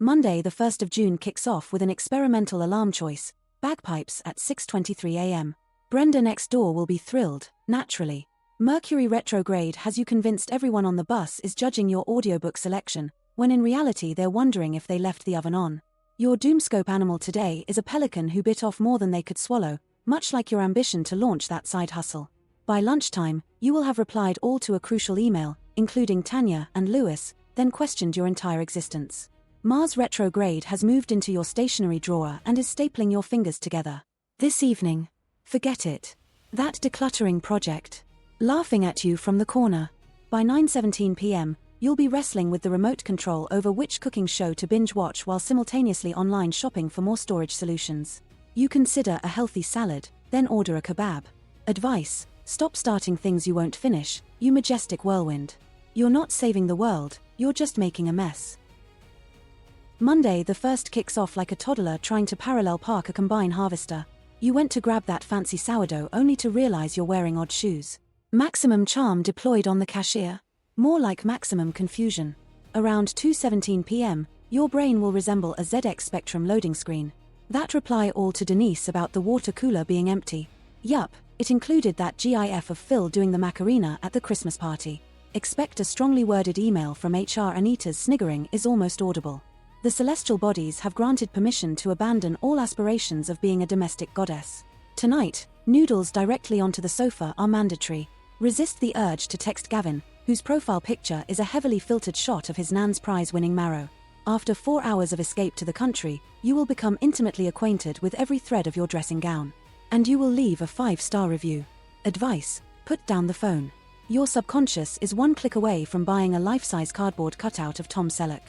Monday the 1st of June kicks off with an experimental alarm choice, bagpipes at 6:23 a.m. Brenda next door will be thrilled, naturally. Mercury retrograde has you convinced everyone on the bus is judging your audiobook selection, when in reality they're wondering if they left the oven on. Your doomscope animal today is a pelican who bit off more than they could swallow, much like your ambition to launch that side hustle. By lunchtime, you will have replied all to a crucial email, including Tanya and Lewis, then questioned your entire existence. Mars retrograde has moved into your stationery drawer and is stapling your fingers together. This evening, forget it. That decluttering project. Laughing at you from the corner. By 9:17 p.m., you'll be wrestling with the remote control over which cooking show to binge watch while simultaneously online shopping for more storage solutions. You consider a healthy salad, then order a kebab. Advice: stop starting things you won't finish, you majestic whirlwind. You're not saving the world, you're just making a mess. Monday the 1st kicks off like a toddler trying to parallel park a combine harvester. You went to grab that fancy sourdough only to realize you're wearing odd shoes. Maximum charm deployed on the cashier. More like maximum confusion. Around 2:17 p.m., your brain will resemble a ZX Spectrum loading screen. That reply all to Denise about the water cooler being empty. Yup, it included that GIF of Phil doing the Macarena at the Christmas party. Expect a strongly worded email from HR. Anita's sniggering is almost audible. The celestial bodies have granted permission to abandon all aspirations of being a domestic goddess. Tonight, noodles directly onto the sofa are mandatory. Resist the urge to text Gavin, whose profile picture is a heavily filtered shot of his nan's prize-winning marrow. After 4 hours of escape to the country, you will become intimately acquainted with every thread of your dressing gown. And you will leave a 5-star review. Advice: put down the phone. Your subconscious is one click away from buying a life-size cardboard cutout of Tom Selleck.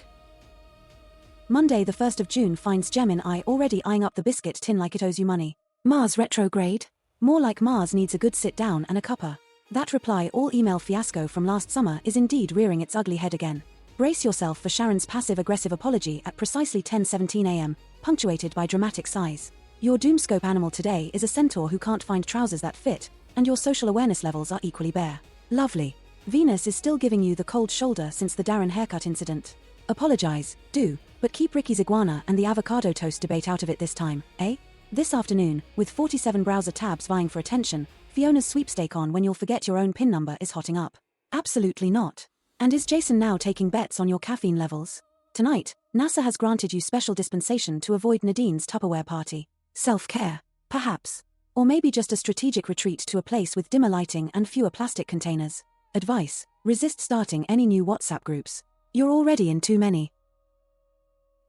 Monday the 1st of June finds Gemini already eyeing up the biscuit tin like it owes you money. Mars retrograde? More like Mars needs a good sit-down and a cuppa. That reply all email fiasco from last summer is indeed rearing its ugly head again. Brace yourself for Sharon's passive-aggressive apology at precisely 10:17 a.m., punctuated by dramatic sighs. Your doomscope animal today is a centaur who can't find trousers that fit, and your social awareness levels are equally bare. Lovely. Venus is still giving you the cold shoulder since the Darren haircut incident. Apologize, do, but keep Ricky's iguana and the avocado toast debate out of it this time, eh? This afternoon, with 47 browser tabs vying for attention, Fiona's sweepstake on when you'll forget your own PIN number is hotting up. Absolutely not. And is Jason now taking bets on your caffeine levels? Tonight, NASA has granted you special dispensation to avoid Nadine's Tupperware party. Self-care, perhaps. Or maybe just a strategic retreat to a place with dimmer lighting and fewer plastic containers. Advice: resist starting any new WhatsApp groups. You're already in too many.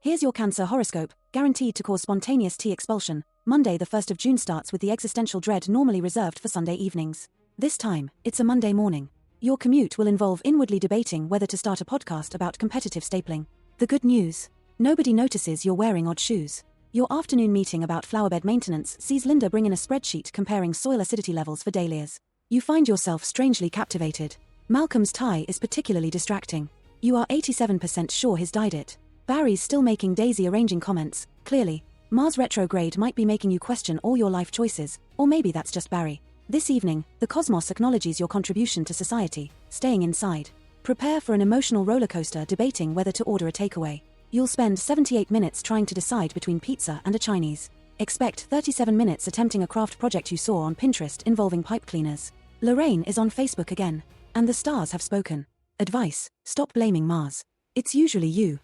Here's your Cancer horoscope, guaranteed to cause spontaneous tea expulsion. Monday the 1st of June starts with the existential dread normally reserved for Sunday evenings. This time, it's a Monday morning. Your commute will involve inwardly debating whether to start a podcast about competitive stapling. The good news: nobody notices you're wearing odd shoes. Your afternoon meeting about flowerbed maintenance sees Linda bring in a spreadsheet comparing soil acidity levels for dahlias. You find yourself strangely captivated. Malcolm's tie is particularly distracting. You are 87% sure he's dyed it. Barry's still making daisy-arranging comments, clearly. Mars retrograde might be making you question all your life choices, or maybe that's just Barry. This evening, the cosmos acknowledges your contribution to society, staying inside. Prepare for an emotional rollercoaster debating whether to order a takeaway. You'll spend 78 minutes trying to decide between pizza and a Chinese. Expect 37 minutes attempting a craft project you saw on Pinterest involving pipe cleaners. Lorraine is on Facebook again. And the stars have spoken. Advice: stop blaming Mars. It's usually you.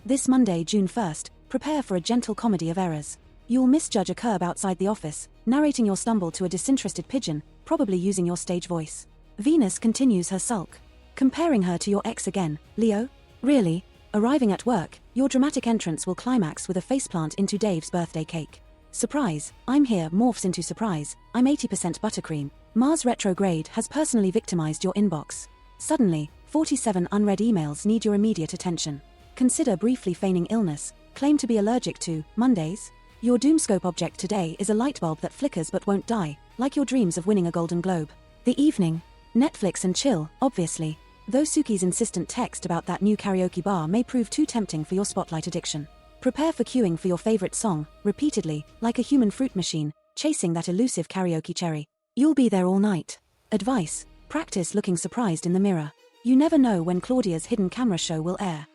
This Monday, June 1st, prepare for a gentle comedy of errors. You'll misjudge a curb outside the office, narrating your stumble to a disinterested pigeon, probably using your stage voice. Venus continues her sulk. Comparing her to your ex again, Leo? Really? Arriving at work, your dramatic entrance will climax with a faceplant into Dave's birthday cake. Surprise, I'm here morphs into surprise, I'm 80% buttercream. Mars retrograde has personally victimized your inbox. Suddenly, 47 unread emails need your immediate attention. Consider briefly feigning illness, claim to be allergic to Mondays. Your doomscope object today is a light bulb that flickers but won't die, like your dreams of winning a Golden Globe. The evening, Netflix and chill, obviously. Though Suki's insistent text about that new karaoke bar may prove too tempting for your spotlight addiction. Prepare for queuing for your favorite song, repeatedly, like a human fruit machine, chasing that elusive karaoke cherry. You'll be there all night. Advice: practice looking surprised in the mirror. You never know when Claudia's hidden camera show will air.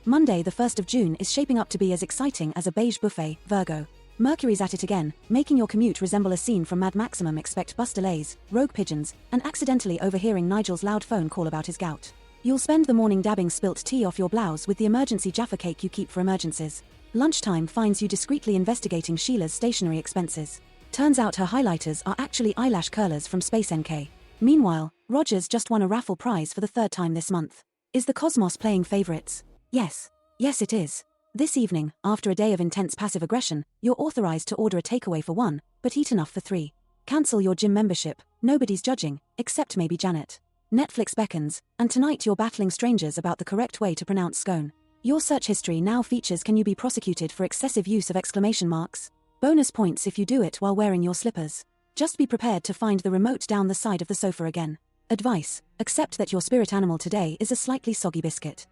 Monday the 1st of June is shaping up to be as exciting as a beige buffet, Virgo. Mercury's at it again, making your commute resemble a scene from Mad Maximum. Expect bus delays, rogue pigeons, and accidentally overhearing Nigel's loud phone call about his gout. You'll spend the morning dabbing spilt tea off your blouse with the emergency Jaffa cake you keep for emergencies. Lunchtime finds you discreetly investigating Sheila's stationery expenses. Turns out her highlighters are actually eyelash curlers from Space NK. Meanwhile, Roger's just won a raffle prize for the 3rd time this month. Is the cosmos playing favorites? Yes. Yes it is. This evening, after a day of intense passive aggression, you're authorized to order a takeaway for 1, but eat enough for 3. Cancel your gym membership, nobody's judging, except maybe Janet. Netflix beckons, and tonight you're battling strangers about the correct way to pronounce scone. Your search history now features "Can you be prosecuted for excessive use of exclamation marks?" Bonus points if you do it while wearing your slippers. Just be prepared to find the remote down the side of the sofa again. Advice: accept that your spirit animal today is a slightly soggy biscuit.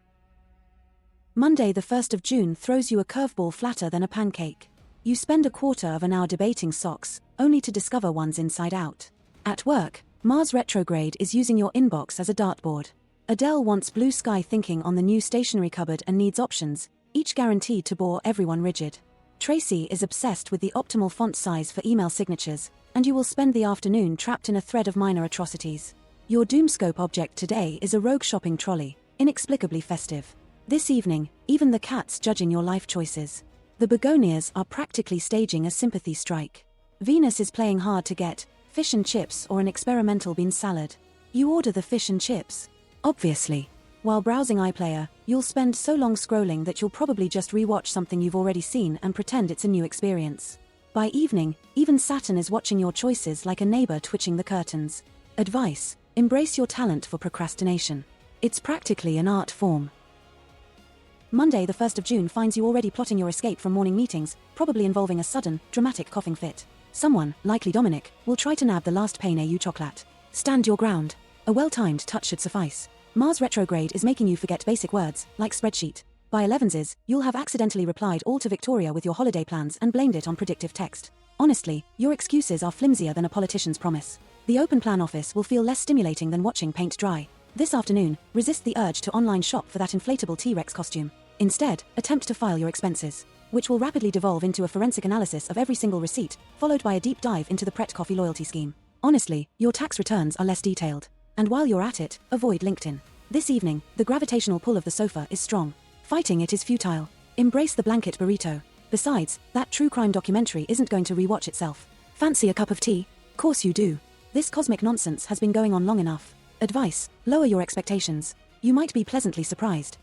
Monday the 1st of June throws you a curveball flatter than a pancake. You spend a quarter of an hour debating socks, only to discover one's inside out. At work, Mars retrograde is using your inbox as a dartboard. Adele wants blue sky thinking on the new stationery cupboard and needs options, each guaranteed to bore everyone rigid. Tracy is obsessed with the optimal font size for email signatures, and you will spend the afternoon trapped in a thread of minor atrocities. Your Doomoscope object today is a rogue shopping trolley, inexplicably festive. This evening, even the cat's judging your life choices. The begonias are practically staging a sympathy strike. Venus is playing hard to get fish and chips or an experimental bean salad. You order the fish and chips. Obviously. While browsing iPlayer, you'll spend so long scrolling that you'll probably just rewatch something you've already seen and pretend it's a new experience. By evening, even Saturn is watching your choices like a neighbor twitching the curtains. Advice: embrace your talent for procrastination. It's practically an art form. Monday the 1st of June finds you already plotting your escape from morning meetings, probably involving a sudden, dramatic coughing fit. Someone, likely Dominic, will try to nab the last pain au chocolate. Stand your ground. A well-timed touch should suffice. Mars retrograde is making you forget basic words, like spreadsheet. By 11s, you'll have accidentally replied all to Victoria with your holiday plans and blamed it on predictive text. Honestly, your excuses are flimsier than a politician's promise. The open plan office will feel less stimulating than watching paint dry. This afternoon, resist the urge to online shop for that inflatable T-Rex costume. Instead, attempt to file your expenses, which will rapidly devolve into a forensic analysis of every single receipt, followed by a deep dive into the Pret Coffee loyalty scheme. Honestly, your tax returns are less detailed. And while you're at it, avoid LinkedIn. This evening, the gravitational pull of the sofa is strong. Fighting it is futile. Embrace the blanket burrito. Besides, that true crime documentary isn't going to rewatch itself. Fancy a cup of tea? Course you do. This cosmic nonsense has been going on long enough. Advice: lower your expectations. You might be pleasantly surprised.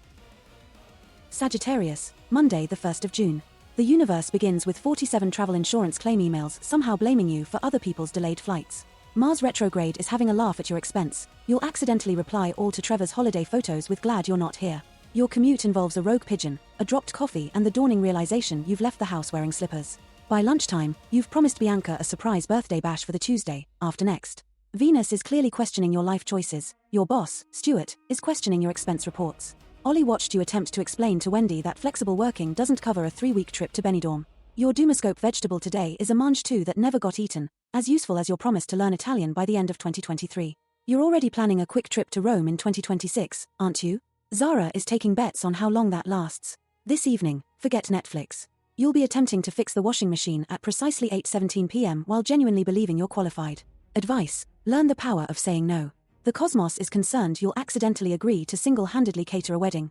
Sagittarius, Monday the 1st of June. The universe begins with 47 travel insurance claim emails somehow blaming you for other people's delayed flights. Mars retrograde is having a laugh at your expense. You'll accidentally reply all to Trevor's holiday photos with "glad you're not here." Your commute involves a rogue pigeon, a dropped coffee and the dawning realization you've left the house wearing slippers. By lunchtime, you've promised Bianca a surprise birthday bash for the Tuesday after next. Venus is clearly questioning your life choices. Your boss, Stuart, is questioning your expense reports. Ollie watched you attempt to explain to Wendy that flexible working doesn't cover a 3-week trip to Benidorm. Your Doomoscope vegetable today is a mange tout that never got eaten, as useful as your promise to learn Italian by the end of 2023. You're already planning a quick trip to Rome in 2026, aren't you? Zara is taking bets on how long that lasts. This evening, forget Netflix. You'll be attempting to fix the washing machine at precisely 8:17 p.m. while genuinely believing you're qualified. Advice: learn the power of saying no. The cosmos is concerned you'll accidentally agree to single-handedly cater a wedding.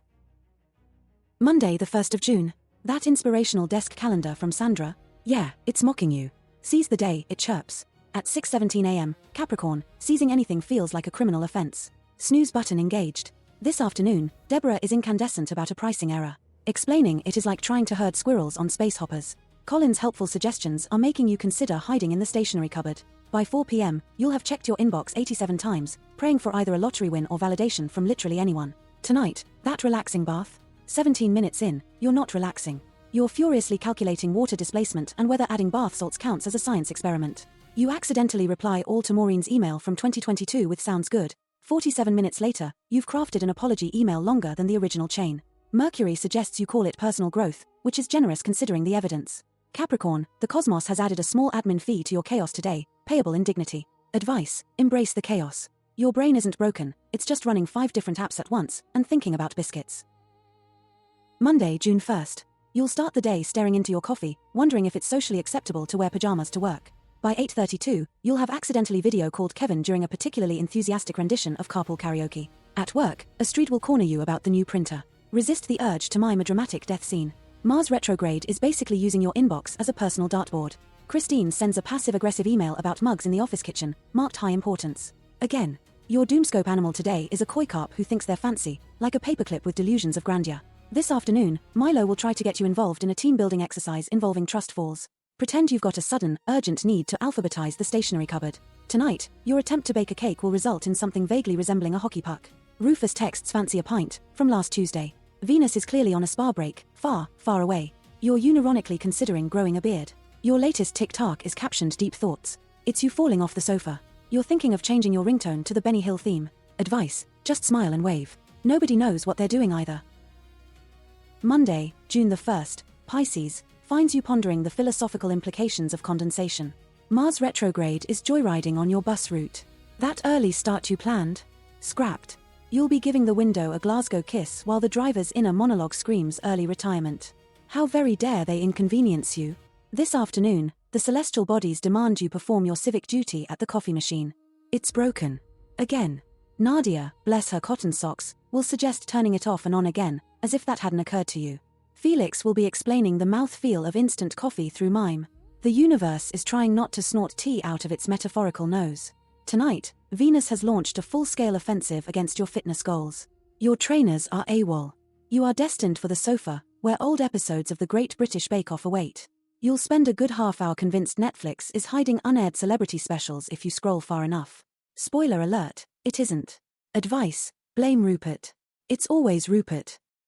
Monday the 1st of June. That inspirational desk calendar from Sandra? Yeah, it's mocking you. Seize the day, it chirps. At 6:17 a.m., Capricorn, seizing anything feels like a criminal offense. Snooze button engaged. This afternoon, Deborah is incandescent about a pricing error. Explaining it is like trying to herd squirrels on space hoppers. Colin's helpful suggestions are making you consider hiding in the stationery cupboard. By 4 p.m., you'll have checked your inbox 87 times, praying for either a lottery win or validation from literally anyone. Tonight, that relaxing bath? 17 minutes in, you're not relaxing. You're furiously calculating water displacement and whether adding bath salts counts as a science experiment. You accidentally reply all to Maureen's email from 2022 with "sounds good." 47 minutes later, you've crafted an apology email longer than the original chain. Mercury suggests you call it personal growth, which is generous considering the evidence. Capricorn, the cosmos has added a small admin fee to your chaos today, payable in dignity. Advice: embrace the chaos. Your brain isn't broken, it's just running 5 different apps at once and thinking about biscuits. Monday, June 1st. You'll start the day staring into your coffee, wondering if it's socially acceptable to wear pajamas to work. By 8:32, you'll have accidentally video called Kevin during a particularly enthusiastic rendition of Carpool Karaoke. At work, a street will corner you about the new printer. Resist the urge to mime a dramatic death scene. Mars retrograde is basically using your inbox as a personal dartboard. Christine sends a passive-aggressive email about mugs in the office kitchen, marked high importance. Again, your doomscope animal today is a koi carp who thinks they're fancy, like a paperclip with delusions of grandeur. This afternoon, Milo will try to get you involved in a team-building exercise involving trust falls. Pretend you've got a sudden, urgent need to alphabetize the stationery cupboard. Tonight, your attempt to bake a cake will result in something vaguely resembling a hockey puck. Rufus texts fancy a pint, from last Tuesday. Venus is clearly on a spa break, far, far away. You're unironically considering growing a beard. Your latest TikTok is captioned Deep Thoughts. It's you falling off the sofa. You're thinking of changing your ringtone to the Benny Hill theme. Advice, just smile and wave. Nobody knows what they're doing either. Monday, June the 1st, Pisces, finds you pondering the philosophical implications of condensation. Mars retrograde is joyriding on your bus route. That early start you planned? Scrapped. You'll be giving the window a Glasgow kiss while the driver's inner monologue screams early retirement. How very dare they inconvenience you? This afternoon, the celestial bodies demand you perform your civic duty at the coffee machine. It's broken. Again. Nadia, bless her cotton socks, will suggest turning it off and on again, as if that hadn't occurred to you. Felix will be explaining the mouthfeel of instant coffee through mime. The universe is trying not to snort tea out of its metaphorical nose. Tonight, Venus has launched a full-scale offensive against your fitness goals. Your trainers are AWOL. You are destined for the sofa, where old episodes of the Great British Bake Off await. You'll spend a good half-hour convinced Netflix is hiding unaired celebrity specials if you scroll far enough. Spoiler alert, it isn't. Advice, blame Rupert. It's always Rupert.